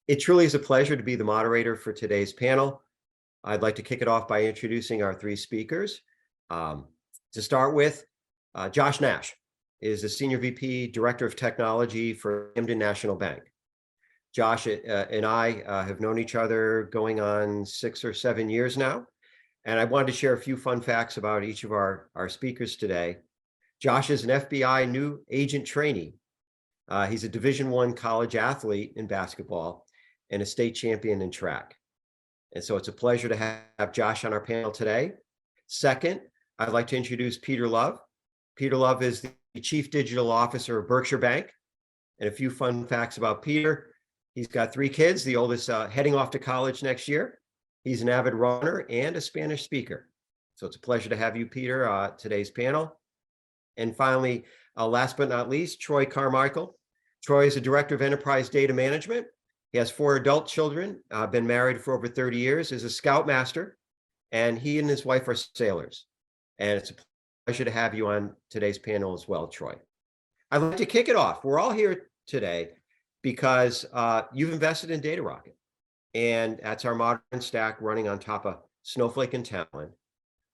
It truly is a pleasure to be the moderator for today's panel. I'd like to kick it off by introducing our three speakers. To start with, Josh Nash is the Senior VP Director of Technology for Camden National Bank. Josh and I have known each other going on 6 or 7 years now, and I wanted to share a few fun facts about each of our speakers today. Josh is an FBI new agent trainee. He's a Division I college athlete in basketball and a state champion in track. And so it's a pleasure to have Josh on our panel today. Second, I'd like to introduce Peter Love. Peter Love is the Chief Digital Officer of Berkshire Bank. And a few fun facts about Peter. He's got 3 kids, the oldest heading off to college next year. He's an avid runner and a Spanish speaker. So it's a pleasure to have you, Peter, today's panel. And finally, last but not least, Troy Carmichael. Troy is a Director of Enterprise Data Management. He has 4 adult children, been married for over 30 years, is a Scoutmaster, and he and his wife are sailors. And it's a pleasure to have you on today's panel as well, Troy. I'd like to kick it off. We're all here today because you've invested in DataRocket, and that's our modern stack running on top of Snowflake and Talent.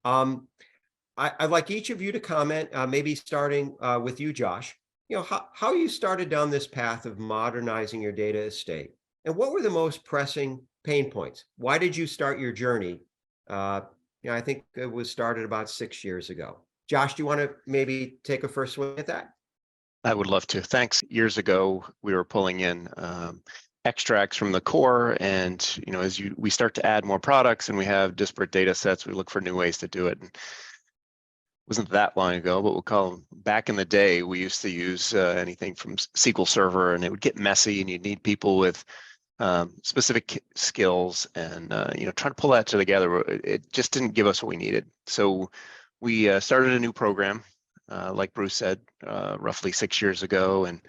I'd like each of you to comment, maybe starting with you, Josh. You know, how you started down this path of modernizing your data estate, and what were the most pressing pain points? Why did you start your journey? I think it was started about 6 years ago. Josh, do you want to maybe take a first swing at that? I would love to. Thanks. Years ago, we were pulling in extracts from the core, and as we start to add more products and we have disparate data sets, we look for new ways to do it. And wasn't that long ago, but we'll call them back in the day, we used to use anything from SQL Server, and it would get messy, and you'd need people with specific skills, and trying to pull that together, it just didn't give us what we needed. So we started a new program, like Bruce said, roughly 6 years ago, and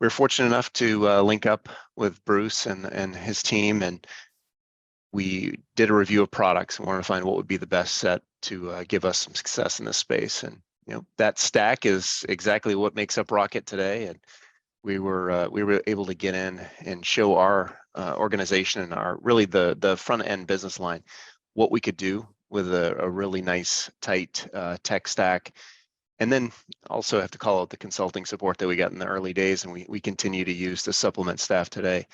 we were fortunate enough to link up with Bruce and his team, and we did a review of products and wanted to find what would be the best set to give us some success in this space. And that stack is exactly what makes up Rocket today. And we were able to get in and show our organization and our really the front end business line what we could do with a really nice tight tech stack. And then also have to call out the consulting support that we got in the early days, and we continue to use to supplement staff today.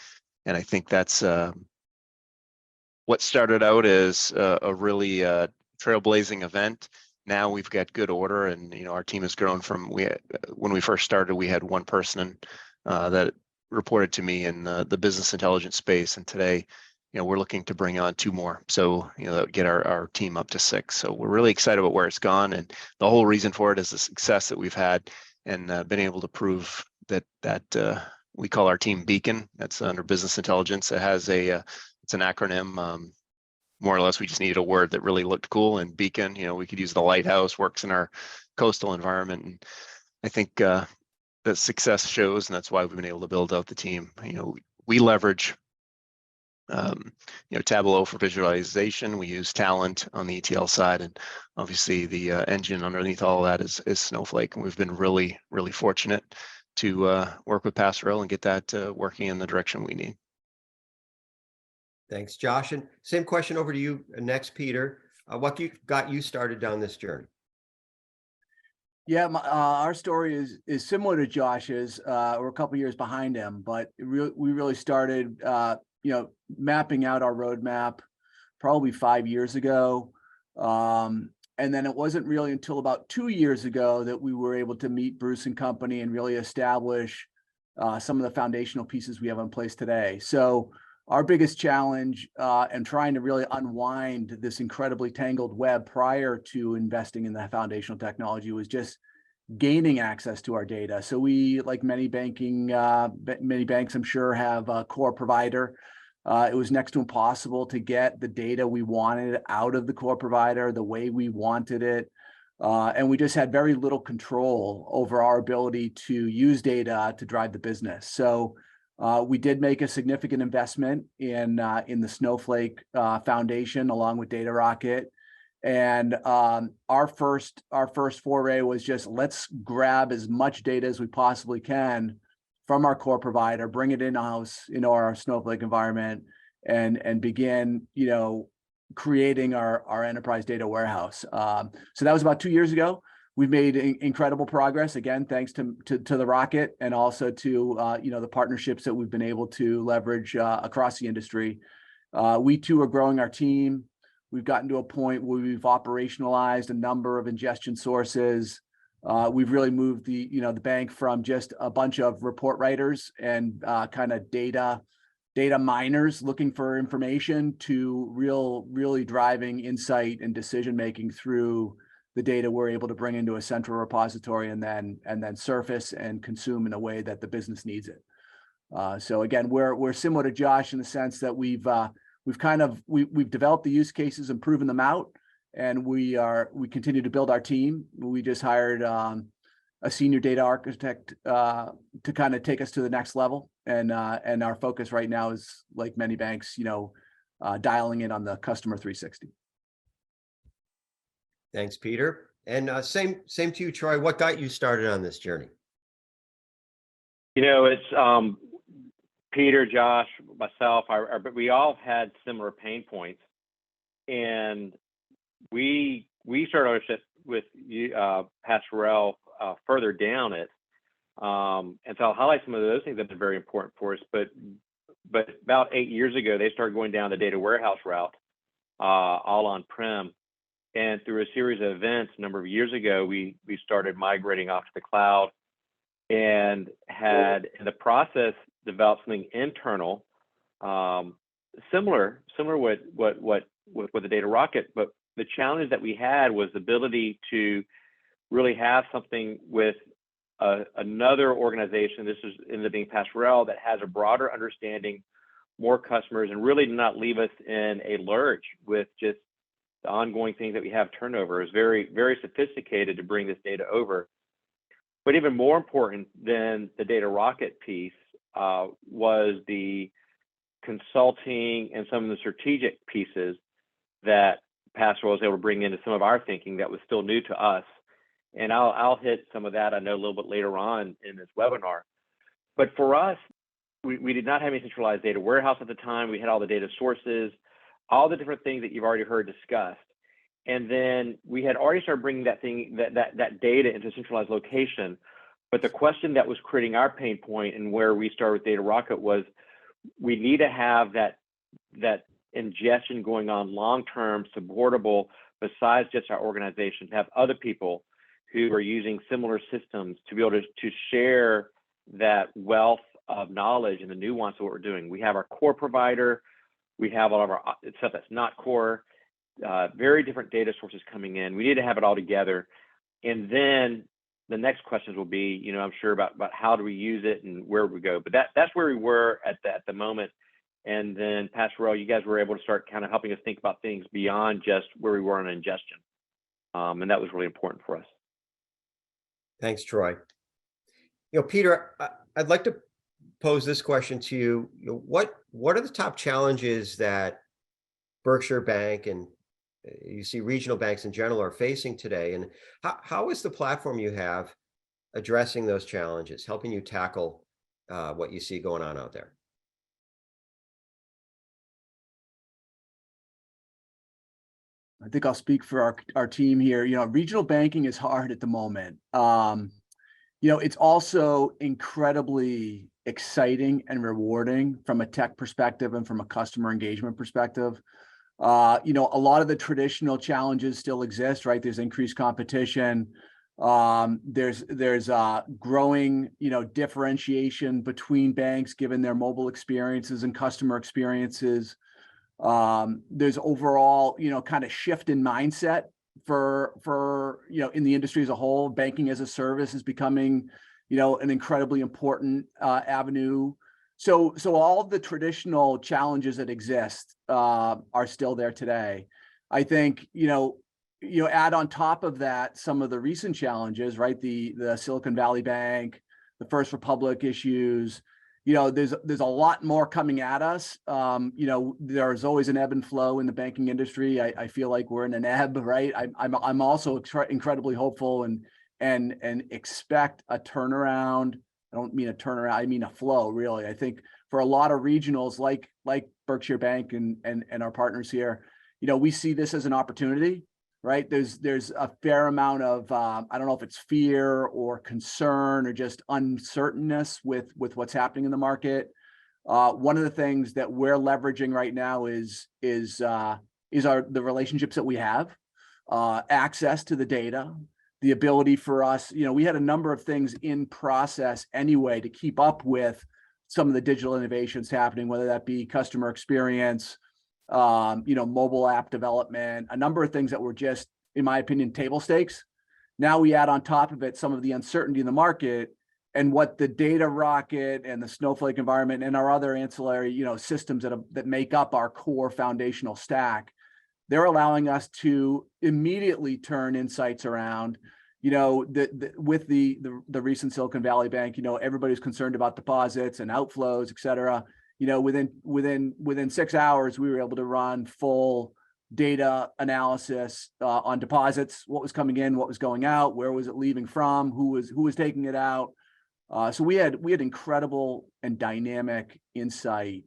And I think that's what started out as a really trailblazing event. Now we've got good order, and our team has grown from when we first started, we had 1 person that reported to me in the business intelligence space, and today, we're looking to bring on 2 more. So that would get our team up to 6. So we're really excited about where it's gone, and the whole reason for it is the success that we've had and been able to prove that we call our team Beacon. That's under business intelligence. It has it's an acronym. More or less, we just needed a word that really looked cool, and Beacon, we could use the lighthouse, works in our coastal environment. And I think the success shows, and that's why we've been able to build out the team. We leverage Tableau for visualization. We use Talent on the ETL side, and obviously the engine underneath all of that is Snowflake. And we've been really, really fortunate to work with Passerelle and get that working in the direction we need. Thanks, Josh. And same question over to you next, Peter. What got you started down this journey? Yeah, our story is similar to Josh's. We're a couple years behind him, but we really started, mapping out our roadmap probably 5 years ago. And then it wasn't really until about 2 years ago that we were able to meet Bruce and company and really establish some of the foundational pieces we have in place today. So our biggest challenge and trying to really unwind this incredibly tangled web prior to investing in the foundational technology was just gaining access to our data. So we, like many banks, I'm sure, have a core provider. It was next to impossible to get the data we wanted out of the core provider the way we wanted it. And we just had very little control over our ability to use data to drive the business. So we did make a significant investment in the Snowflake Foundation along with DataRocket. And our first foray was just let's grab as much data as we possibly can from our core provider, bring it in-house into our Snowflake environment, and begin, creating our enterprise data warehouse. So that was about 2 years ago. We've made incredible progress, again, thanks to the Rocket, and also to the partnerships that we've been able to leverage across the industry. We too are growing our team. We've gotten to a point where we've operationalized a number of ingestion sources. We've really moved the bank from just a bunch of report writers and kind of data miners looking for information to really driving insight and decision making through the data we're able to bring into a central repository and then surface and consume in a way that the business needs it. So again, we're similar to Josh in the sense that we've developed the use cases and proven them out, and we continue to build our team. We just hired a senior data architect to kind of take us to the next level, and our focus right now is, like many banks, dialing in on the customer 360. Thanks, Peter. And same to you, Troy. What got you started on this journey? It's Peter, Josh, myself. But we all had similar pain points, and we started ownership with Passerelle further down it. And so I'll highlight some of those things that have been very important for us. But about 8 years ago, they started going down the data warehouse route, all on-prem. And through a series of events a number of years ago, we started migrating off to the cloud, and had in the process developed something internal, similar with the Data Rocket. But the challenge that we had was the ability to really have something with another organization. This is ended up being Passerelle, that has a broader understanding, more customers, and really did not leave us in a lurch with just the ongoing things that we have turnover. Is very, very sophisticated to bring this data over. But even more important than the Data Rocket piece was the consulting and some of the strategic pieces that Passerelle was able to bring into some of our thinking that was still new to us. And I'll hit some of that, I know, a little bit later on in this webinar. But for us, we did not have any centralized data warehouse at the time. We had all the data sources, all the different things that you've already heard discussed. And then we had already started bringing that data into a centralized location. But the question that was creating our pain point, and where we started with Data Rocket, was we need to have that ingestion going on long-term, supportable, besides just our organization, to have other people who are using similar systems to be able to share that wealth of knowledge and the nuance of what we're doing. We have our core provider, we have all of our stuff that's not core, very different data sources coming in. We need to have it all together. And then the next questions will be, I'm sure about how do we use it and where we go. But that's where we were at the moment. And then Passerelle, you guys were able to start kind of helping us think about things beyond just where we were on ingestion. And that was really important for us. Thanks, Troy. Peter, I'd like to pose this question to you. What are the top challenges that Berkshire Bank and you see regional banks in general are facing today? And how is the platform you have addressing those challenges, helping you tackle what you see going on out there? I think I'll speak for our team here. Regional banking is hard at the moment. It's also incredibly exciting and rewarding from a tech perspective and from a customer engagement perspective. A lot of the traditional challenges still exist, right? There's increased competition. There's growing, differentiation between banks given their mobile experiences and customer experiences. There's overall, kind of shift in mindset for in the industry as a whole. Banking as a service is becoming, an incredibly important avenue. So all the traditional challenges that exist are still there today. I think, add on top of that some of the recent challenges, right? The Silicon Valley Bank, the First Republic issues. There's a lot more coming at us. There's always an ebb and flow in the banking industry. I feel like we're in an ebb, right? I'm also incredibly hopeful and expect a turnaround I don't mean a turnaround, I mean a flow, really. I think for a lot of regionals like Berkshire Bank and our partners here, we see this as an opportunity, right? There's a fair amount of I don't know if it's fear or concern or just uncertainness with what's happening in the market. One of the things that we're leveraging right now is the relationships that we have, access to the data, the ability for us. We had a number of things in process anyway to keep up with some of the digital innovations happening, whether that be customer experience, mobile app development, a number of things that were just, in my opinion, table stakes. Now we add on top of it some of the uncertainty in the market, and what the data rocket and the Snowflake environment and our other ancillary, systems that make up our core foundational stack, they're allowing us to immediately turn insights around. With the recent Silicon Valley Bank, everybody's concerned about deposits and outflows, et cetera. Within 6 hours, we were able to run full data analysis on deposits, what was coming in, what was going out, where was it leaving from, who was taking it out. So we had incredible and dynamic insight,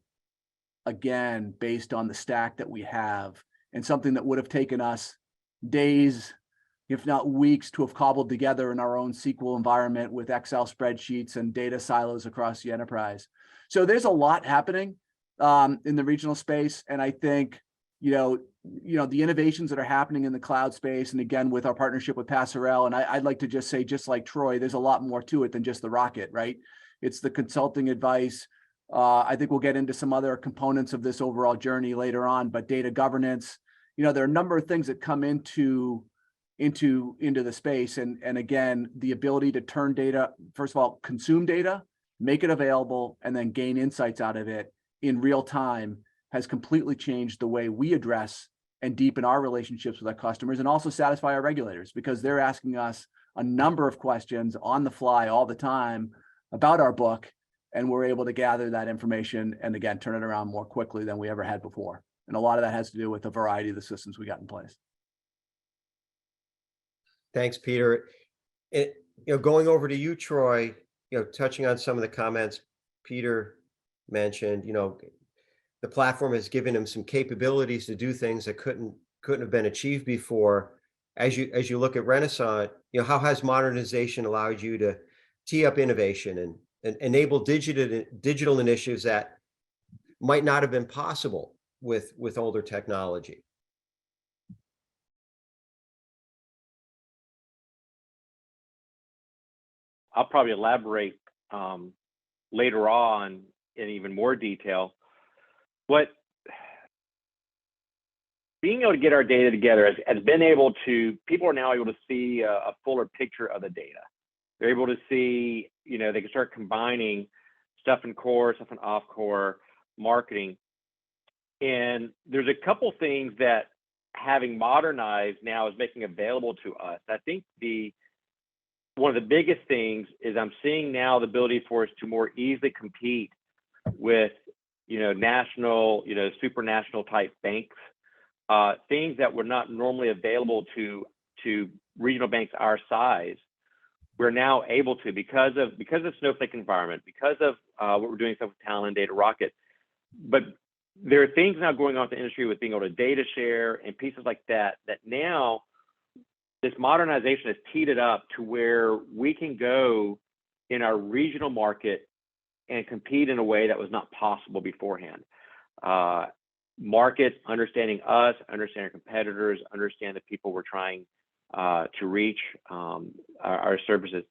again, based on the stack that we have, and something that would have taken us days, if not weeks, to have cobbled together in our own SQL environment with Excel spreadsheets and data silos across the enterprise. So there's a lot happening in the regional space, and I think the innovations that are happening in the cloud space, and again with our partnership with Passerelle, and I'd like to just say, just like Troy, there's a lot more to it than just the rocket, right? It's the consulting advice. I think we'll get into some other components of this overall journey later on, but data governance, there are a number of things that come into the space, and again, the ability to turn data, first of all, consume data, make it available, and then gain insights out of it in real time has completely changed the way we address and deepen our relationships with our customers, and also satisfy our regulators, because they're asking us a number of questions on the fly all the time about our book, and we're able to gather that information and again turn it around more quickly than we ever had before. And a lot of that has to do with the variety of the systems we got in place. Thanks, Peter. Going over to you, Troy, touching on some of the comments Peter mentioned, the platform has given him some capabilities to do things that couldn't have been achieved before. As you look at Renaissance, how has modernization allowed you to tee up innovation and enable digital initiatives that might not have been possible with older technology? I'll probably elaborate later on in even more detail. Being able to get our data together has been able to, people are now able to see a fuller picture of the data. They're able to see, they can start combining stuff in core, stuff in off core, marketing. And there's a couple things that having modernized now is making available to us. I think one of the biggest things is I'm seeing now the ability for us to more easily compete with, national, supranational type banks, things that were not normally available to regional banks our size. We're now able to, because of Snowflake environment, because of what we're doing stuff with Talon, Data Rocket. But there are things now going on in the industry with being able to data share and pieces like that now this modernization has teed it up to where we can go in our regional market and compete in a way that was not possible beforehand. Markets, understanding us, understand our competitors, understand the people we're trying to reach, our services.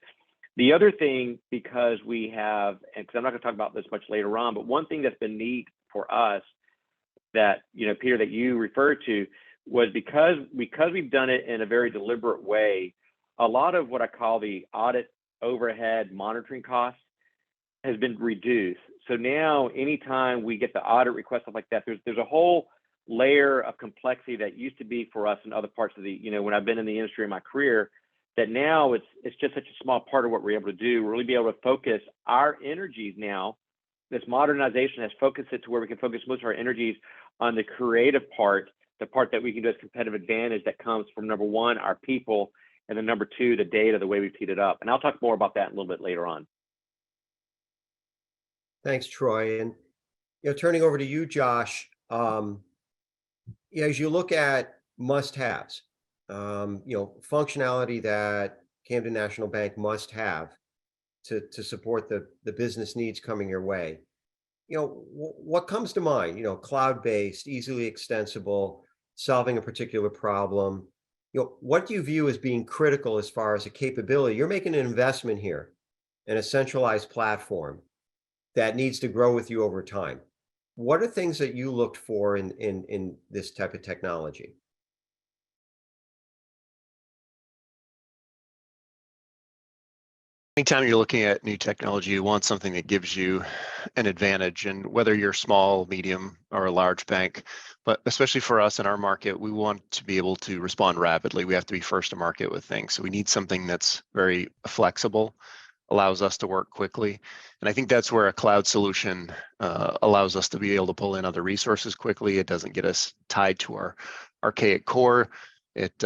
The other thing, because we have, and because I'm not going to talk about this much later on, but one thing that's been neat for us that, Peter, that you referred to, was because we've done it in a very deliberate way, a lot of what I call the audit overhead monitoring costs has been reduced. So now anytime we get the audit request, stuff like that, there's a whole layer of complexity that used to be for us in other parts of the, when I've been in the industry in my career, that now it's just such a small part of what we're able to do. We're really be able to focus our energies now. This modernization has focused it to where we can focus most of our energies on the creative part, the part that we can do as competitive advantage that comes from, number one, our people, and then number two, the data, the way we've teed it up. And I'll talk more about that a little bit later on. Thanks, Troy. And turning over to you, Josh. As you look at must-haves, functionality that Camden National Bank must have to support the business needs coming your way. What comes to mind? Cloud-based, easily extensible, solving a particular problem. What do you view as being critical as far as a capability? You're making an investment here in a centralized platform that needs to grow with you over time. What are things that you looked for in this type of technology? Anytime you're looking at new technology, you want something that gives you an advantage. And whether you're small, medium, or a large bank, but especially for us in our market, we want to be able to respond rapidly. We have to be first to market with things. So we need something that's very flexible, allows us to work quickly. And I think that's where a cloud solution allows us to be able to pull in other resources quickly. It doesn't get us tied to our archaic core. It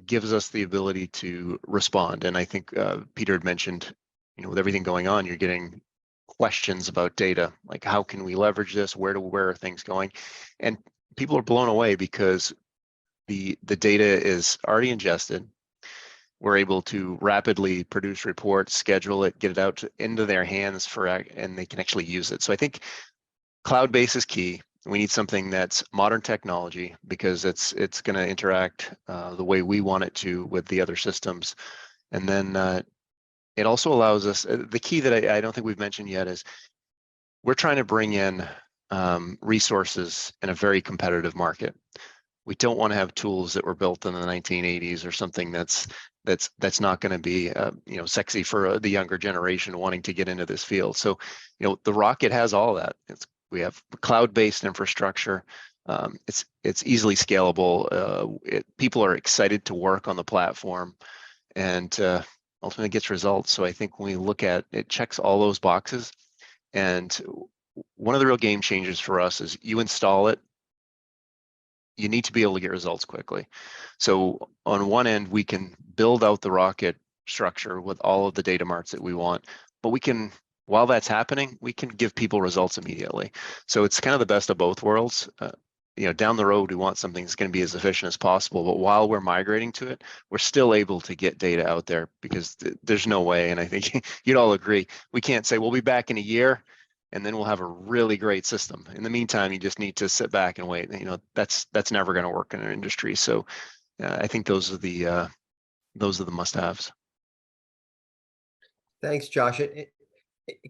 gives us the ability to respond. And I think Peter had mentioned, with everything going on, you're getting questions about data, like how can we leverage this? Where are things going? And people are blown away because the data is already ingested. We're able to rapidly produce reports, schedule it, get it out into their hands and they can actually use it. So I think cloud-based is key. We need something that's modern technology because it's going to interact the way we want it to with the other systems. And then it also allows us, the key that I don't think we've mentioned yet is we're trying to bring in resources in a very competitive market. We don't want to have tools that were built in the 1980s or something that's not going to be sexy for the younger generation wanting to get into this field. So the Rocket has all that. We have cloud-based infrastructure. It's easily scalable. People are excited to work on the platform, and ultimately gets results. So I think when we look at it, checks all those boxes. And one of the real game changers for us is you install it, you need to be able to get results quickly. So on one end, we can build out the Rocket structure with all of the data marts that we want, but we can, while that's happening, we can give people results immediately. So it's kind of the best of both worlds. Down the road, we want something that's going to be as efficient as possible, but while we're migrating to it, we're still able to get data out there because there's no way, and I think you'd all agree, we can't say we'll be back in a year and then we'll have a really great system. In the meantime, you just need to sit back and wait. That's never going to work in our industry. So I think those are the must-haves. Thanks, Josh.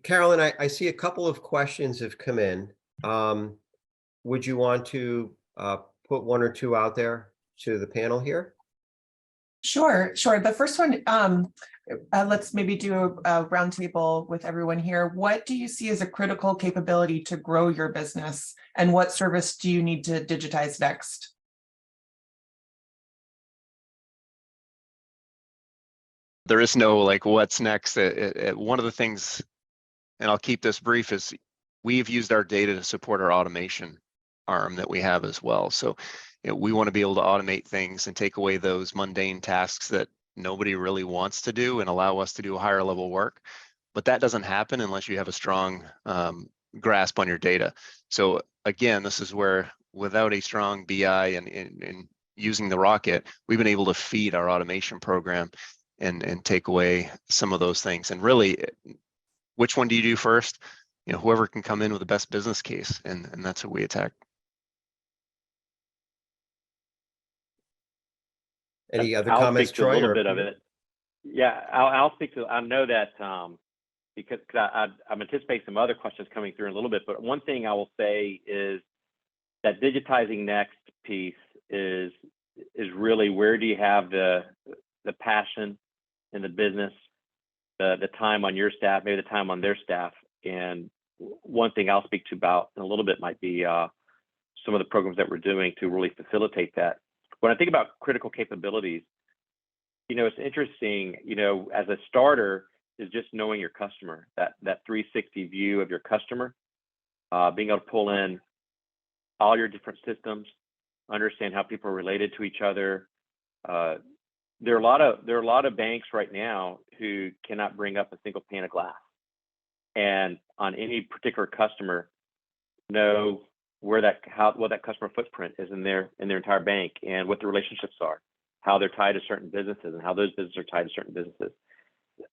Carolyn, I see a couple of questions have come in. Would you want to put one or two out there to the panel here? Sure. The first one, let's maybe do a roundtable with everyone here. What do you see as a critical capability to grow your business, and what service do you need to digitize next? There is no what's next. One of the things, and I'll keep this brief, is we've used our data to support our automation arm that we have as well. So we want to be able to automate things and take away those mundane tasks that nobody really wants to do and allow us to do higher level work. But that doesn't happen unless you have a strong grasp on your data. So again, this is where without a strong BI and using the Rocket, we've been able to feed our automation program and take away some of those things. And really, which one do you do first? Whoever can come in with the best business case, and that's what we attack. Any other comments, Troy? I'll speak to a little bit of it. Yeah, I'll speak to. I know that because I'm anticipating some other questions coming through in a little bit. But one thing I will say is that digitizing next piece is really where do you have the passion in the business, the time on your staff, maybe the time on their staff. And one thing I'll speak to about in a little bit might be some of the programs that we're doing to really facilitate that. When I think about critical capabilities, it's interesting, as a starter is just knowing your customer, that 360 view of your customer, being able to pull in all your different systems, understand how people are related to each other. There are a lot of banks right now who cannot bring up a single pane of glass. and on any particular customer, know where what that customer footprint is in their entire bank, and what the relationships are, how they're tied to certain businesses, and how those businesses are tied to certain businesses.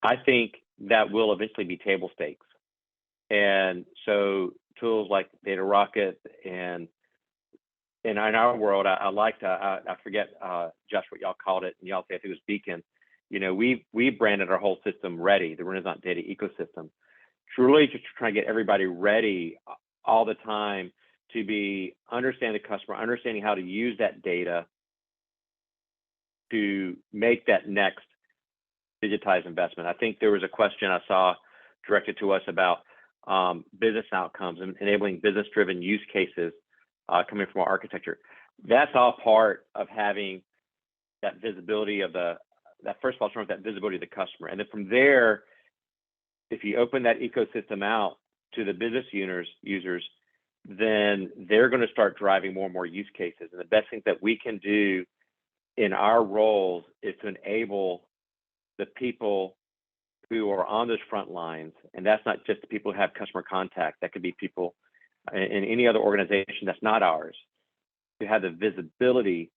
I think that will eventually be table stakes. And so tools like Data Rocket and in our world, I forget, Josh, what y'all called it, and y'all say I think it was Beacon. You know, we branded our whole system ready, the Renaissance Data Ecosystem, truly just trying to get everybody ready all the time to be understand the customer, understanding how to use that data to make that next digitized investment. I think there was a question I saw directed to us about business outcomes and enabling business-driven use cases coming from our architecture. That's all part of having that visibility of that first of all, starting with that visibility of the customer. And then from there, if you open that ecosystem out to the business users, then they're going to start driving more and more use cases. And the best thing that we can do in our roles is to enable the people who are on those front lines. And that's not just the people who have customer contact. That could be people in any other organization that's not ours, to have the visibility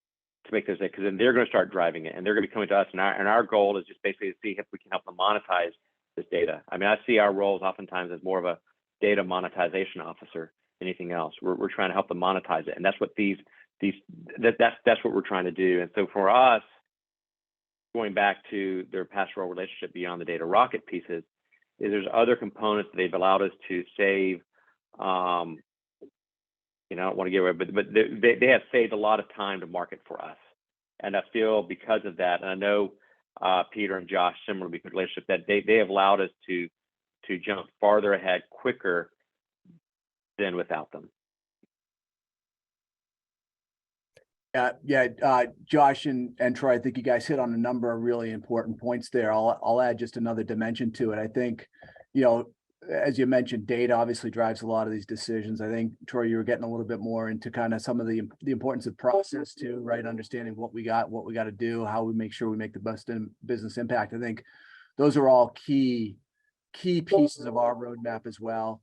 to make those, because then they're going to start driving it, and they're going to be coming to us. And our goal is just basically to see if we can help them monetize this data. I mean, I see our roles oftentimes as more of a data monetization officer than anything else. We're trying to help them monetize it, and that's what that's what we're trying to do. And so for us, going back to their Passerelle relationship beyond the Data Rocket pieces, is there's other components that they've allowed us to save. You know, I don't want to give away, but they have saved a lot of time to market for us. And I feel because of that, and I know Peter and Josh, similarly, because relationship, that they have allowed us to jump farther ahead quicker than without them. Josh and Troy, I think you guys hit on a number of really important points there. I'll add just another dimension to it. I think, you know, as you mentioned, data obviously drives a lot of these decisions. I think, Troy, you were getting a little bit more into kind of some of the importance of process too, right? Understanding what we got to do, how we make sure we make the best business impact. I think those are all key pieces of our roadmap as well.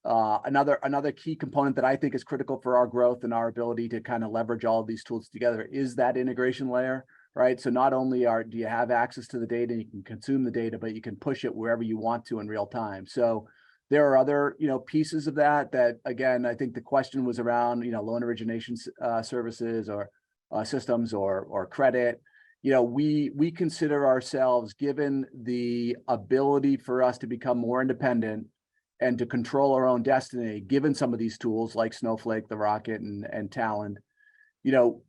Another key component that I think is critical for our growth and our ability to kind of leverage all of these tools together is that integration layer, right? So not only do you have access to the data and you can consume the data, but you can push it wherever you want to in real time. So there are other, pieces of that again, I think the question was around, loan origination services or systems or credit. We consider ourselves, given the ability for us to become more independent and to control our own destiny, given some of these tools like Snowflake, the Rocket, and Talent,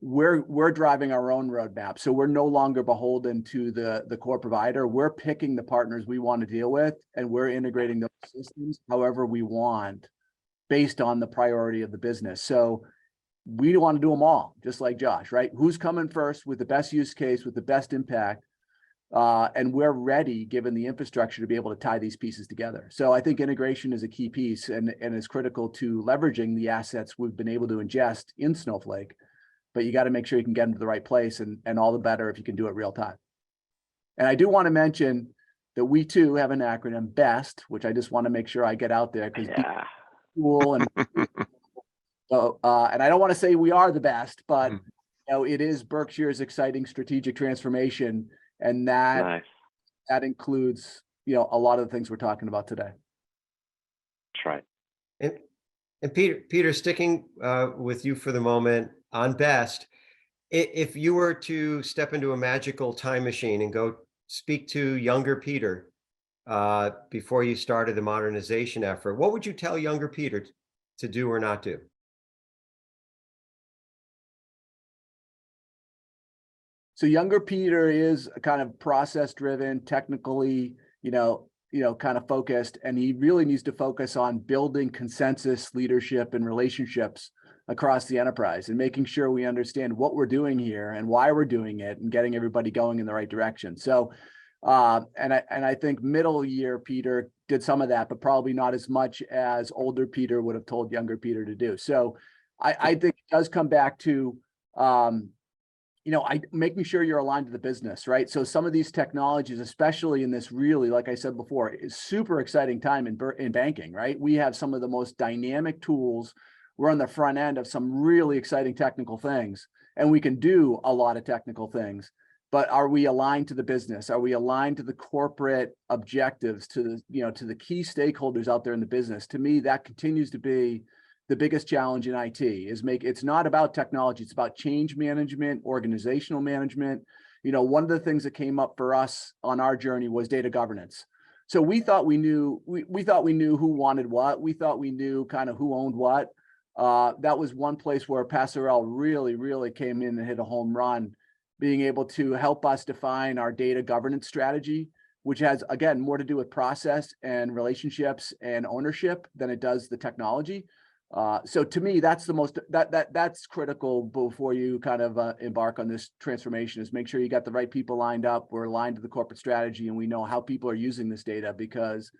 we're driving our own roadmap. So we're no longer beholden to the core provider. We're picking the partners we want to deal with, and we're integrating those systems however we want based on the priority of the business. So we want to do them all, just like Josh, right? Who's coming first with the best use case, with the best impact? And we're ready, given the infrastructure, to be able to tie these pieces together. So I think integration is a key piece and is critical to leveraging the assets we've been able to ingest in Snowflake. But you got to make sure you can get them to the right place, and all the better if you can do it real time. And I do want to mention that we too have an acronym, BEST, which I just want to make sure I get out there, because cool and so and I don't want to say we are the best, but it is Berkshire's exciting strategic transformation, and that includes a lot of the things we're talking about today. That's right. And Peter, sticking with you for the moment on BEST, if you were to step into a magical time machine and go speak to younger Peter before you started the modernization effort, what would you tell younger Peter to do or not do? So younger Peter is kind of process driven, technically, kind of focused, and he really needs to focus on building consensus, leadership, and relationships across the enterprise, and making sure we understand what we're doing here and why we're doing it, and getting everybody going in the right direction. So, and I think middle year Peter did some of that, but probably not as much as older Peter would have told younger Peter to do. So I think it does come back to, making sure you're aligned to the business, right? So some of these technologies, especially in this really, like I said before, is super exciting time in banking, right? We have some of the most dynamic tools. We're on the front end of some really exciting technical things, and we can do a lot of technical things. But are we aligned to the business? Are we aligned to the corporate objectives, to the key stakeholders out there in the business? To me, that continues to be the biggest challenge in IT. It's not about technology, it's about change management, organizational management. One of the things that came up for us on our journey was data governance. So we thought we knew who wanted what. We thought we knew kind of who owned what. That was one place where Passerelle really, really came in and hit a home run, being able to help us define our data governance strategy, which has, again, more to do with process and relationships and ownership than it does the technology. So to me, that's that's critical before you kind of embark on this transformation, is make sure you got the right people lined up. We're aligned to the corporate strategy, and we know how people are using this data, because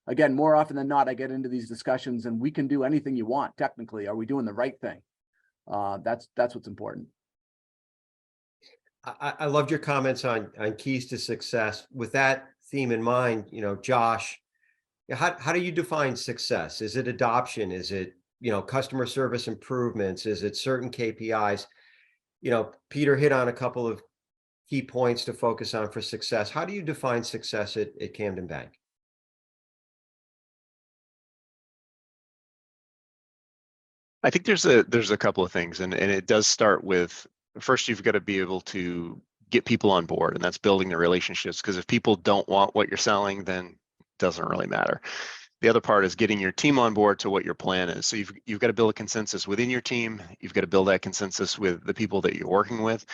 again, more often than not, I get into these discussions and we can do anything you want. Technically, are we doing the right thing? That's what's important. I loved your comments on keys to success. With that theme in mind, Josh, how do you define success? Is it adoption? Is it, customer service improvements? Is it certain KPIs? Peter hit on a couple of key points to focus on for success. How do you define success at Camden Bank? I think there's a couple of things, and it does start with, first, you've got to be able to get people on board, and that's building the relationships, because if people don't want what you're selling, then it doesn't really matter. The other part is getting your team on board to what your plan is. So you've got to build a consensus within your team. You've got to build that consensus with the people that you're working with.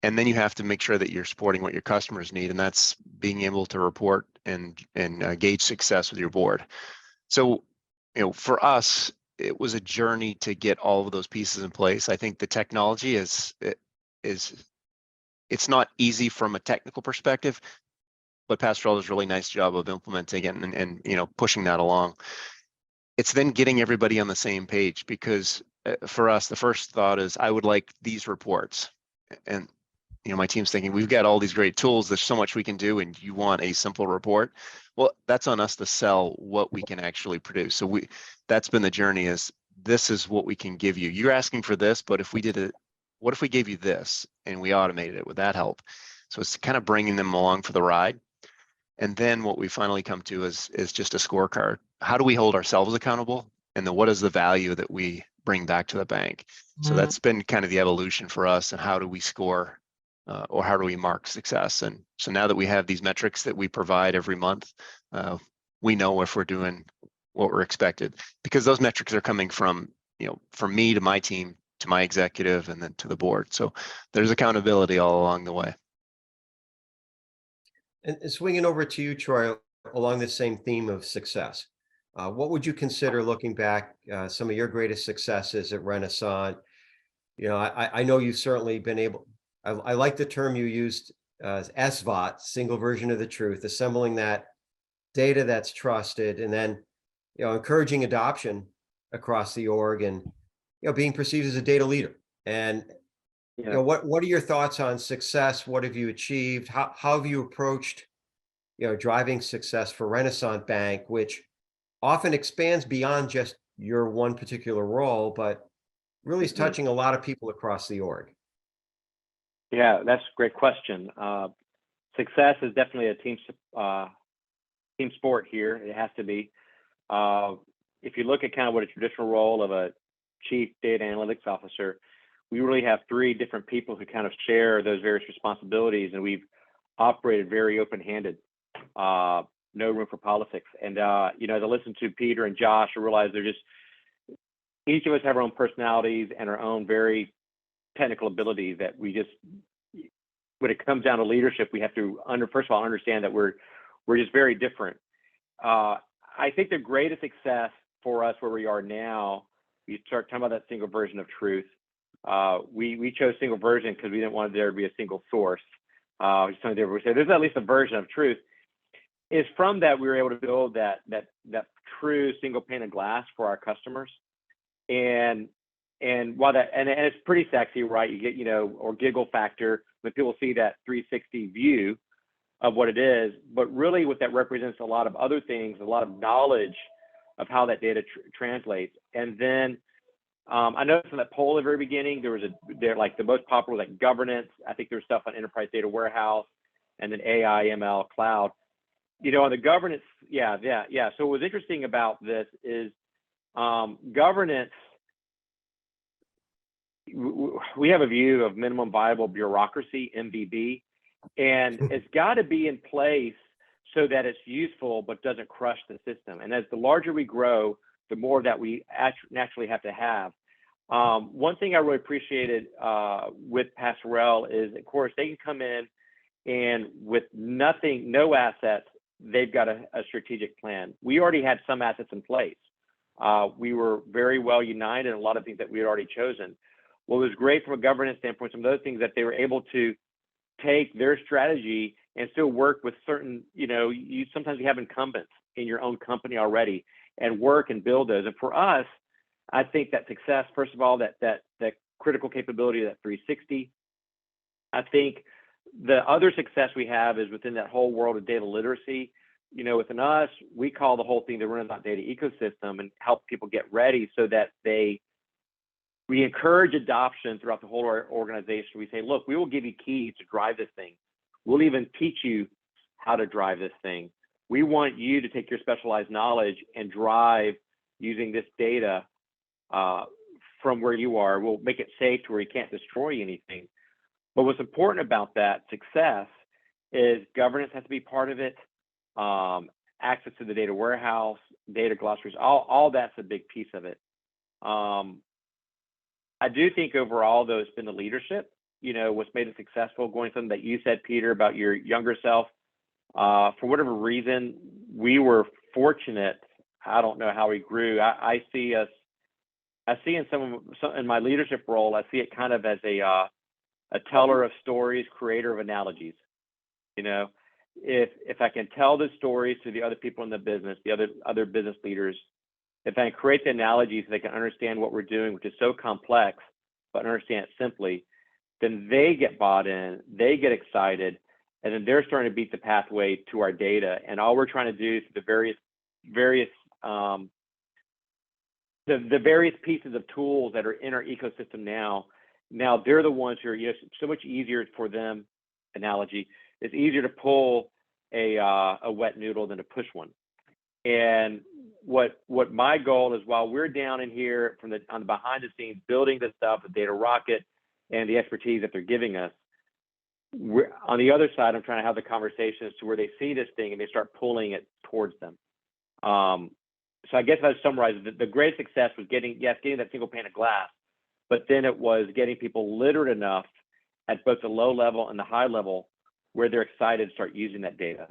And then you have to make sure that you're supporting what your customers need. And that's being able to report and gauge success with your board. So, for us, it was a journey to get all of those pieces in place. I think the technology it's not easy from a technical perspective, but Passerelle does a really nice job of implementing it and pushing that along. It's then getting everybody on the same page, because for us, the first thought is, I would like these reports. And my team's thinking, we've got all these great tools, there's so much we can do, and you want a simple report. Well, that's on us to sell what we can actually produce. So that's been the journey, is this is what we can give you. You're asking for this, but if we did it, what if we gave you this and we automated it? Would that help? So it's kind of bringing them along for the ride. And then what we finally come to is just a scorecard. How do we hold ourselves accountable? And then what is the value that we bring back to the bank? So that's been kind of the evolution for us. And how do we score, or how do we mark success? And so now that we have these metrics that we provide every month, we know if we're doing what we're expected, because those metrics are coming from, from me to my team, to my executive, and then to the board. So there's accountability all along the way. And swinging over to you, Troy, along the same theme of success, what would you consider, looking back, some of your greatest successes at Renaissance? I know you've certainly been able, I like the term you used, SVOT, single version of the truth, assembling that data that's trusted, and then, encouraging adoption across the org, and, being perceived as a data leader. And what are your thoughts on success? What have you achieved? How have you approached, driving success for Renaissance Bank, which often expands beyond just your one particular role, but really is touching a lot of people across the org? Yeah, that's a great question. Success is definitely a team sport here. It has to be. If you look at kind of what a traditional role of a chief data analytics officer, we really have three different people who kind of share those various responsibilities, and we've operated very open-handed, no room for politics. And as I listen to Peter and Josh, I realize they're just, each of us have our own personalities and our own very technical abilities that we just, when it comes down to leadership, we have to first of all understand that we're just very different. I think the greatest success for us where we are now, you start talking about that single version of truth. We chose single version because we didn't want there to be a single source. We say there's at least a version of truth. Is from that we were able to build that true single pane of glass for our customers. And and while that, and it's pretty sexy, right? You get, or giggle factor when people see that 360 view of what it is, but really what that represents a lot of other things, a lot of knowledge of how that data translates. And then I noticed in that poll at the very beginning, there like the most popular was like governance. I think there's stuff on enterprise data warehouse, and then AI, ML, cloud. On the governance, yeah. So what was interesting about this is governance. We have a view of minimum viable bureaucracy, MVB, and it's got to be in place so that it's useful but doesn't crush the system. And as the larger we grow, the more that we naturally have to have. One thing I really appreciated with Passerelle is, of course, they can come in and with nothing, no assets, they've got a strategic plan. We already had some assets in place. We were very well united in a lot of things that we had already chosen. What was great from a governance standpoint, some of those things that they were able to take their strategy and still work with certain, sometimes you have incumbents in your own company already and work and build those. And for us, I think that success, first of all, that critical capability of that 360. I think the other success we have is within that whole world of data literacy. Within us, we call the whole thing the Renaissance data ecosystem and help people get ready so that we encourage adoption throughout the whole organization. We say, look, we will give you keys to drive this thing. We'll even teach you how to drive this thing. We want you to take your specialized knowledge and drive using this data from where you are. We'll make it safe to where you can't destroy anything. But what's important about that success is governance has to be part of it. Access to the data warehouse, data glossaries, all that's a big piece of it. I do think overall, though, it's been the leadership, what's made it successful, going something that you said, Peter, about your younger self. For whatever reason, we were fortunate. I don't know how we grew. I see in my leadership role, I see it kind of as a teller of stories, creator of analogies. If I can tell the stories to the other people in the business, the other business leaders, if I can create the analogies so they can understand what we're doing, which is so complex, but understand it simply, then they get bought in, they get excited, and then they're starting to beat the pathway to our data. And all we're trying to do is the various pieces of tools that are in our ecosystem now they're the ones who are, so much easier for them. Analogy, it's easier to pull a wet noodle than to push one. And what my goal is, while we're down in here on the behind the scenes building this stuff, the data rocket and the expertise that they're giving us, on the other side, I'm trying to have the conversations to where they see this thing and they start pulling it towards them. So I guess if I summarize, the great success was getting that single pane of glass, but then it was getting people literate enough at both the low level and the high level where they're excited to start using that data.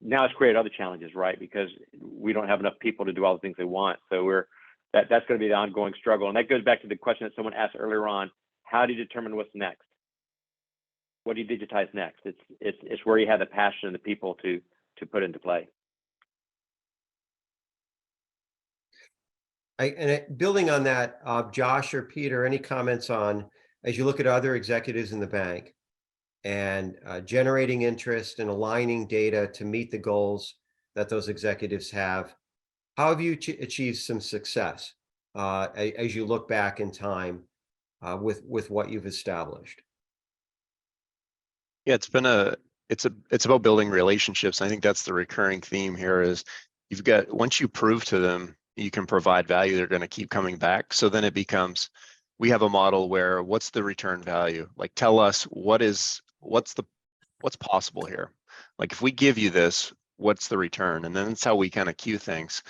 Now it's created other challenges, right? Because we don't have enough people to do all the things they want. So that's going to be the ongoing struggle. And that goes back to the question that someone asked earlier on: how do you determine what's next? What do you digitize next? It's where you have the passion and the people to put into play. Building on that, Josh or Peter, any comments on, as you look at other executives in the bank and generating interest and aligning data to meet the goals that those executives have, how have you achieved some success as you look back in time with what you've established? Yeah, it's about building relationships. I think that's the recurring theme here is once you prove to them you can provide value, they're going to keep coming back. So then it becomes, we have a model where what's the return value? Like, tell us what's possible here? Like, if we give you this, what's the return? And then that's how we kind of queue things,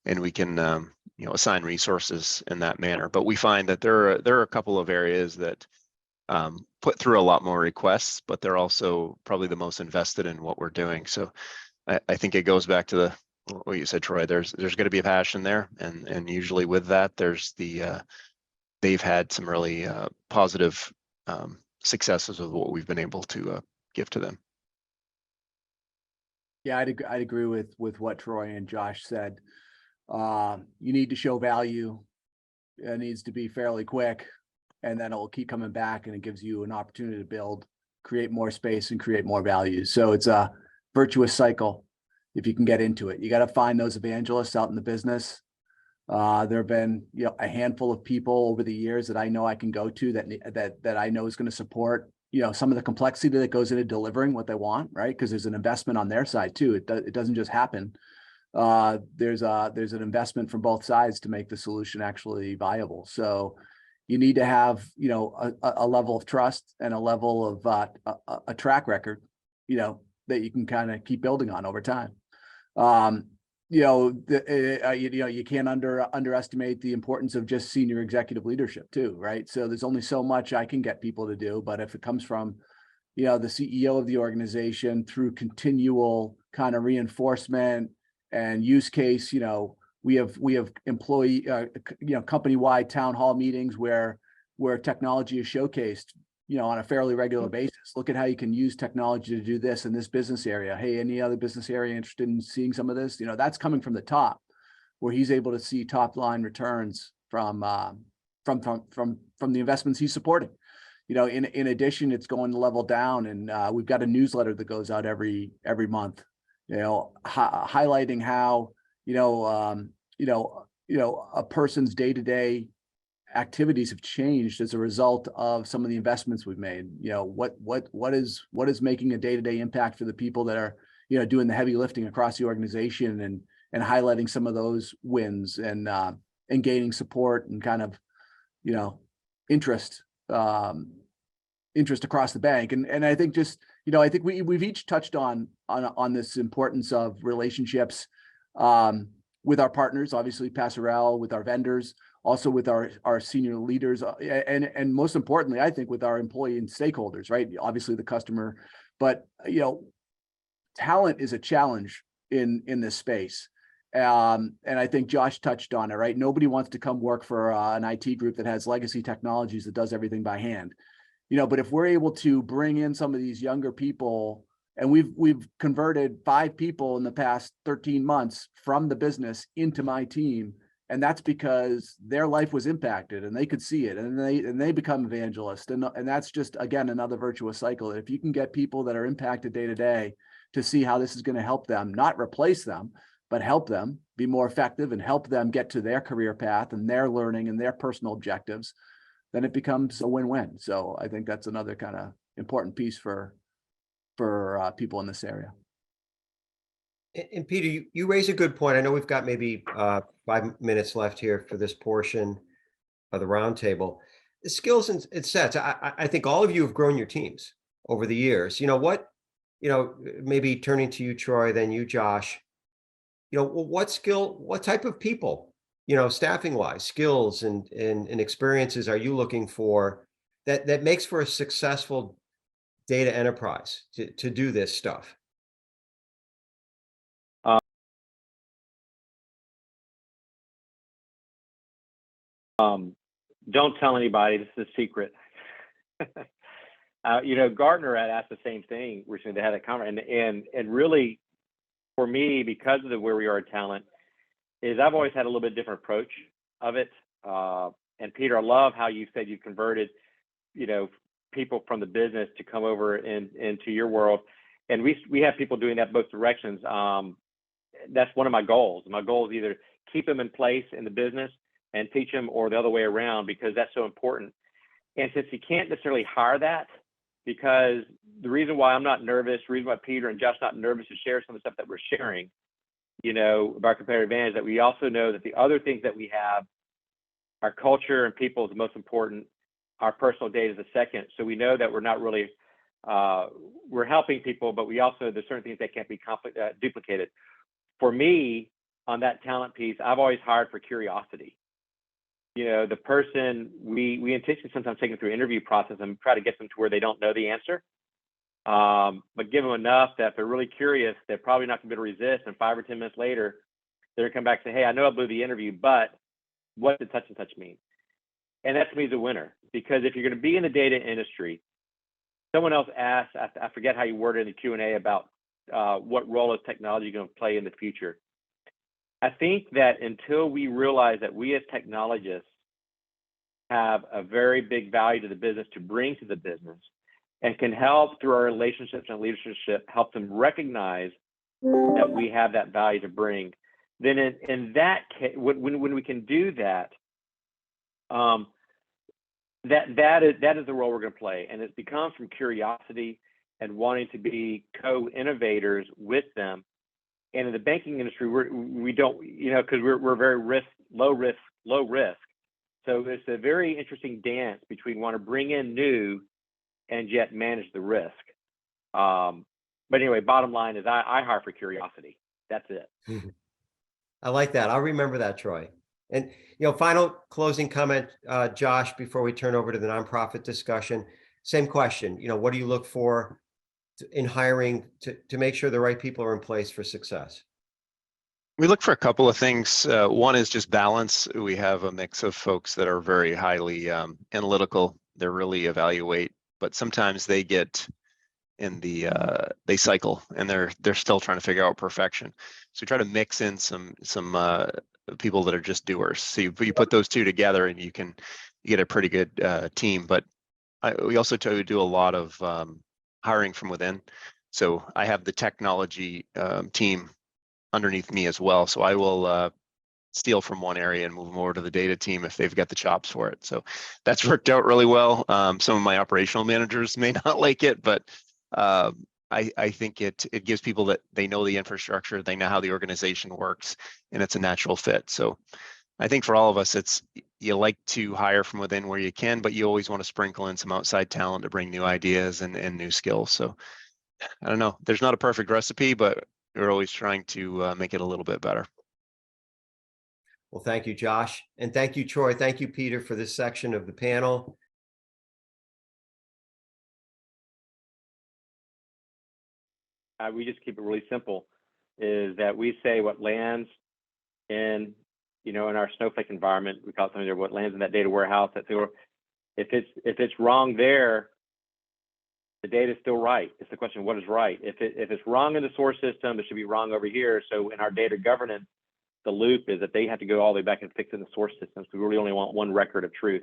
and we can assign resources in that manner. But we find that there are a couple of areas that put through a lot more requests, but they're also probably the most invested in what we're doing. So I think it goes back to what you said, Troy. There's going to be a passion there, and usually with that, there's they've had some really positive successes with what we've been able to give to them. Yeah, I'd agree with what Troy and Josh said. You need to show value. needs to be fairly quick, and then it will keep coming back, and it gives you an opportunity to build, create more space, and create more value. So it's a virtuous cycle if you can get into it. You got to find those evangelists out in the business. There have been, a handful of people over the years that I know I can go to that I know is going to support, some of the complexity that goes into delivering what they want, right? Because there's an investment on their side too. It doesn't just happen. There's an investment from both sides to make the solution actually viable. So you need to have, a level of trust and a level of a track record, that you can kind of keep building on over time. You can't underestimate the importance of just senior executive leadership too, right? So there's only so much I can get people to do, but if it comes from, the CEO of the organization through continual kind of reinforcement and use case, we have employee, company-wide town hall meetings where technology is showcased, on a fairly regular basis. Look at how you can use technology to do this in this business area. Hey, any other business area interested in seeing some of this? That's coming from the top, where he's able to see top line returns from the investments he's supporting. In addition, it's going to level down, and we've got a newsletter that goes out every month, highlighting how a person's day-to-day activities have changed as a result of some of the investments we've made. What is making a day-to-day impact for the people that are doing the heavy lifting across the organization, and highlighting some of those wins, and gaining support and kind of interest across the bank. And I think just I think we've each touched on this importance of relationships with our partners, obviously Passerelle, with our vendors, also with our senior leaders, and most importantly, I think with our employee and stakeholders, right? Obviously the customer, but talent is a challenge in this space. And I think Josh touched on it, right? Nobody wants to come work for an IT group that has legacy technologies that does everything by hand. But if we're able to bring in some of these younger people, and we've converted 5 people in the past 13 months from the business into my team, and that's because their life was impacted and they could see it, and they become evangelists, and that's just, again, another virtuous cycle. If you can get people that are impacted day to day to see how this is going to help them, not replace them, but help them be more effective and help them get to their career path and their learning and their personal objectives, then it becomes a win-win. So I think that's another kind of important piece for people in this area. And Peter, you raise a good point. I know we've got maybe 5 minutes left here for this portion of the roundtable. The skills and sets. I think all of you have grown your teams over the years. Maybe turning to you, Troy, then you, Josh. What type of people, staffing wise, skills and experiences are you looking for that makes for a successful data enterprise to do this stuff? Don't tell anybody. This is a secret. Gartner had asked the same thing recently. They had a comment, and really, for me, because of where we are at talent, is I've always had a little bit different approach of it. And Peter, I love how you said you converted, people from the business to come over into your world, and we have people doing that both directions. That's one of my goals. My goal is either keep them in place in the business and teach them, or the other way around, because that's so important. And since you can't necessarily hire that, because the reason why I'm not nervous, the reason why Peter and Josh not nervous to share some of the stuff that we're sharing, about competitive advantage, that we also know that the other things that we have, our culture and people is the most important, our personal data is the second. So we know that we're not really, we're helping people, but we also, there's certain things that can't be duplicated. For me, on that talent piece, I've always hired for curiosity. The person, we intentionally sometimes take them through interview process and try to get them to where they don't know the answer. But give them enough that if they're really curious, they're probably not going to be able to resist. And 5 or 10 minutes later, they're going to come back and say, hey, I know I blew the interview, but what did such and such mean? And that to me is a winner, because if you're going to be in the data industry, someone else asked, I forget how you worded in the Q&A about what role is technology going to play in the future. I think that until we realize that we as technologists have a very big value to the business to bring to the business, and can help through our relationships and leadership help them recognize that we have that value to bring, then in that case, when we can do that, that is the role we're going to play, and it becomes from curiosity and wanting to be co-innovators with them. And in the banking industry, we don't, because we're very low risk. So it's a very interesting dance between want to bring in new and yet manage the risk. But anyway, bottom line is I hire for curiosity. That's it. I like that. I'll remember that, Troy. And, final closing comment, Josh, before we turn over to the nonprofit discussion. Same question. What do you look for in hiring to make sure the right people are in place for success? We look for a couple of things. One is just balance. We have a mix of folks that are very highly analytical. They really evaluate, but sometimes they get in they cycle and they're still trying to figure out perfection. So we try to mix in some people that are just doers. So you put those two together and you get a pretty good team. But we also do a lot of hiring from within. So I have the technology team underneath me as well. So I will steal from one area and move them over to the data team if they've got the chops for it. So that's worked out really well. Some of my operational managers may not like it, but I think it gives people that they know the infrastructure, they know how the organization works, and it's a natural fit. So I think for all of us, you like to hire from within where you can, but you always want to sprinkle in some outside talent to bring new ideas and new skills. So I don't know, there's not a perfect recipe, but we're always trying to make it a little bit better. Well, thank you, Josh. And thank you, Troy. Thank you, Peter, for this section of the panel. We just keep it really simple, is that we say what lands in, in our Snowflake environment, we call it something there, what lands in that data warehouse. If it's wrong there, the data is still right. It's the question, what is right? If it's wrong in the source system, it should be wrong over here. So in our data governance, the loop is that they have to go all the way back and fix it in the source system. So we really only want one record of truth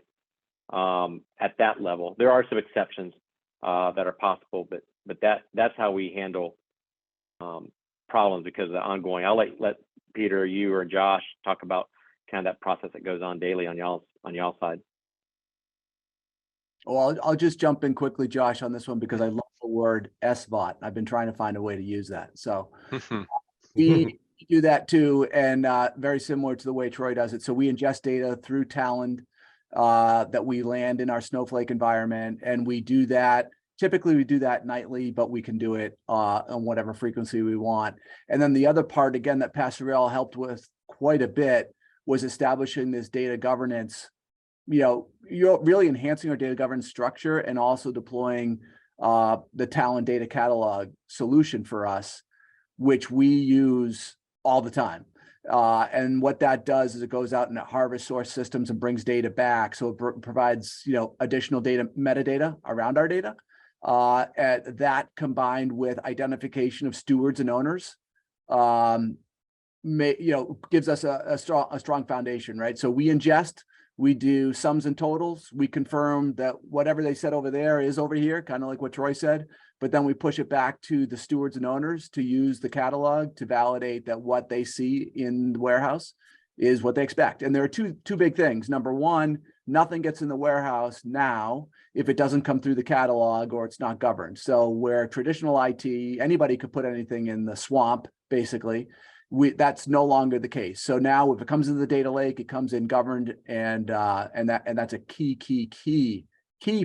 at that level. There are some exceptions that are possible, but that's how we handle problems because of the ongoing. I'll let Peter, you or Josh talk about kind of that process that goes on daily on y'all's side. Well, I'll just jump in quickly, Josh, on this one because I love the word SBOT. I've been trying to find a way to use that. So we do that too, and very similar to the way Troy does it. So we ingest data through Talend that we land in our Snowflake environment, and we do that. Typically, we do that nightly, but we can do it on whatever frequency we want. And then the other part, again, that Passerelle helped with quite a bit was establishing this data governance. You're really enhancing our data governance structure and also deploying the Talend data catalog solution for us, which we use all the time. And what that does is it goes out and it harvests source systems and brings data back. So it provides, additional data metadata around our data. That combined with identification of stewards and owners, gives us a strong foundation, right? So we ingest, we do sums and totals. We confirm that whatever they said over there is over here, kind of like what Troy said, but then we push it back to the stewards and owners to use the catalog to validate that what they see in the warehouse is what they expect. And there are two big things. Number one, nothing gets in the warehouse now if it doesn't come through the catalog or it's not governed. So where traditional IT, anybody could put anything in the swamp, basically, that's no longer the case. So now if it comes into the data lake, it comes in governed, and that's a key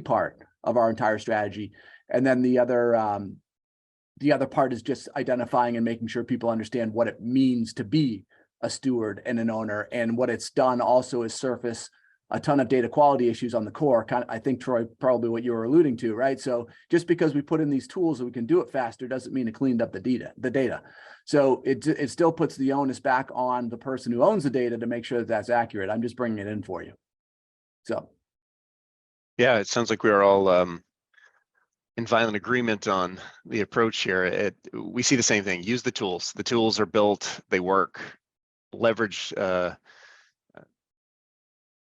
part of our entire strategy. And then the other part is just identifying and making sure people understand what it means to be a steward and an owner. And what it's done also is surface a ton of data quality issues on the core. I think, Troy, probably what you were alluding to, right? So just because we put in these tools that we can do it faster doesn't mean it cleaned up the data. So it still puts the onus back on the person who owns the data to make sure that that's accurate. I'm just bringing it in for you. So. Yeah, it sounds like we're all in violent agreement on the approach here. We see the same thing. Use the tools. The tools are built, they work. Leverage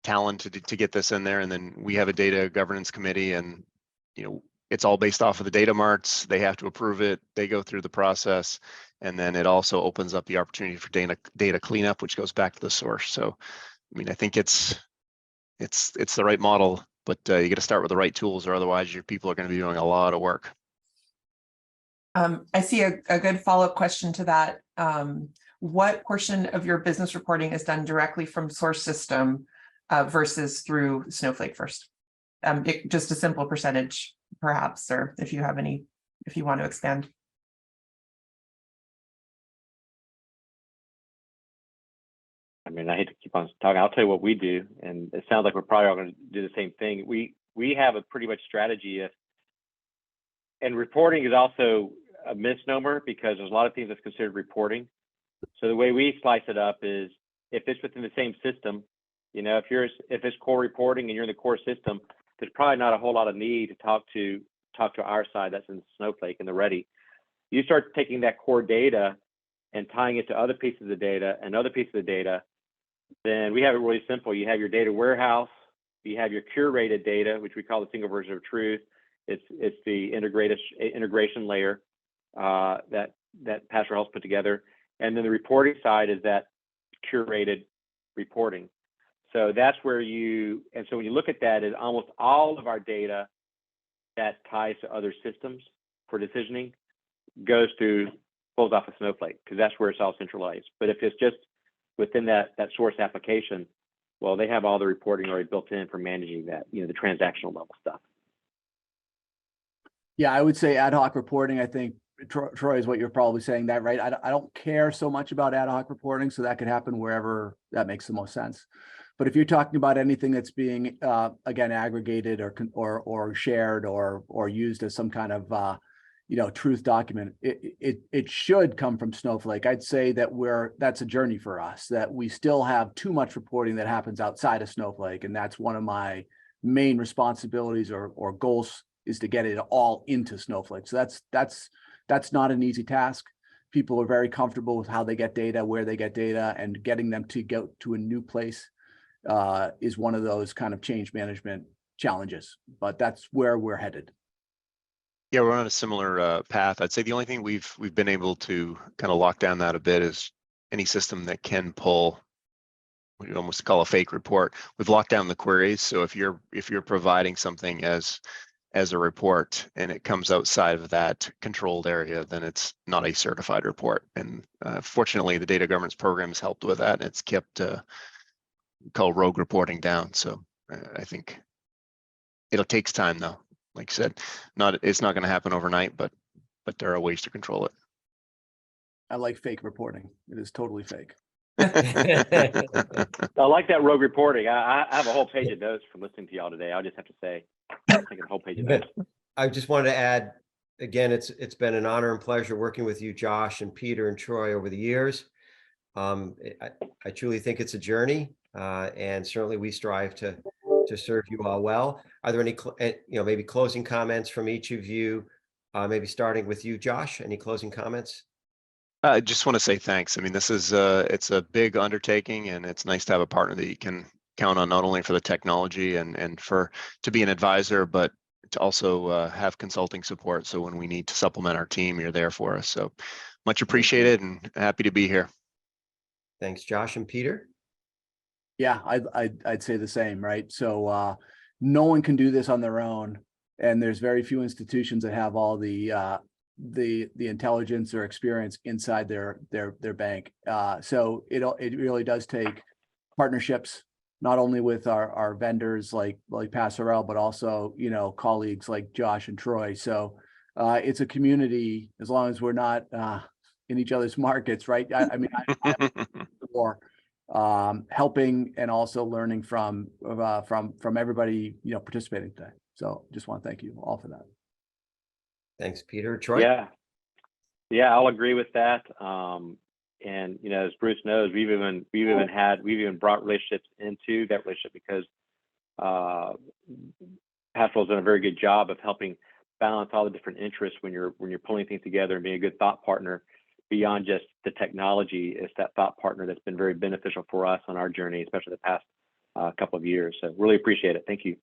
talent to get this in there. And then we have a data governance committee, and it's all based off of the data marts. They have to approve it. They go through the process, and then it also opens up the opportunity for data cleanup, which goes back to the source. So, I mean, I think it's the right model, but you got to start with the right tools, or otherwise your people are going to be doing a lot of work. I see a good follow-up question to that. What portion of your business reporting is done directly from source system versus through Snowflake first? Just a simple percentage, perhaps, or if you want to expand. I mean, I hate to keep on talking. I'll tell you what we do, and it sounds like we're probably all going to do the same thing. We have a pretty much strategy and reporting is also a misnomer because there's a lot of things that's considered reporting. So the way we slice it up is if it's within the same system, if it's core reporting and you're in the core system, there's probably not a whole lot of need to talk to our side that's in Snowflake and the ready. You start taking that core data and tying it to other pieces of the data and other pieces of the data, then we have it really simple. You have your data warehouse, you have your curated data, which we call the single version of truth. It's the integration layer that Passerelle's put together. And then the reporting side is that curated reporting. So that's where so when you look at that, is almost all of our data that ties to other systems for decisioning pulls off of Snowflake, because that's where it's all centralized. But if it's just within that source application, well, they have all the reporting already built in for managing that, the transactional level stuff. Yeah, I would say ad hoc reporting. I think Troy is what you're probably saying that, right? I don't care so much about ad hoc reporting, so that could happen wherever that makes the most sense. But if you're talking about anything that's being again aggregated or shared or used as some kind of truth document, it should come from Snowflake. I'd say that that's a journey for us, that we still have too much reporting that happens outside of Snowflake, and that's one of my main responsibilities or goals, is to get it all into Snowflake. So that's not an easy task. People are very comfortable with how they get data, where they get data, and getting them to go to a new place is one of those kind of change management challenges, but that's where we're headed. Yeah, we're on a similar path. I'd say the only thing we've been able to kind of lock down that a bit is any system that can pull what you almost call a fake report. We've locked down the queries. So if you're providing something as a report and it comes outside of that controlled area, then it's not a certified report. And fortunately, the data governance program has helped with that. And it's kept called rogue reporting down. So I think it takes time, though. Like I said, it's not going to happen overnight, but there are ways to control it. I like fake reporting. It is totally fake. I like that rogue reporting. I have a whole page of notes from listening to y'all today. I'll just have to say, I'm taking a whole page of notes. I just wanted to add, again, it's been an honor and pleasure working with you, Josh and Peter and Troy, over the years. I truly think it's a journey, and certainly we strive to serve you all well. Are there any, maybe closing comments from each of you? Maybe starting with you, Josh. Any closing comments? I just want to say thanks. I mean, this is it's a big undertaking, and it's nice to have a partner that you can count on, not only for the technology and to be an advisor, but to also have consulting support. So when we need to supplement our team, you're there for us. So much appreciated and happy to be here. Thanks, Josh and Peter. Yeah, I'd say the same, right? So no one can do this on their own, and there's very few institutions that have all the intelligence or experience inside their bank. So it really does take partnerships, not only with our vendors like Passerelle, but also colleagues like Josh and Troy. So it's a community, as long as we're not in each other's markets, right? I mean, for helping and also learning from everybody participating today. So just want to thank you all for that. Thanks, Peter. Troy? Yeah, I'll agree with that. And as Bruce knows, we've even brought relationships into that relationship, because Passerelle's done a very good job of helping balance all the different interests when you're pulling things together and being a good thought partner. Beyond just the technology, it's that thought partner that's been very beneficial for us on our journey, especially the past couple of years. So really appreciate it. Thank you.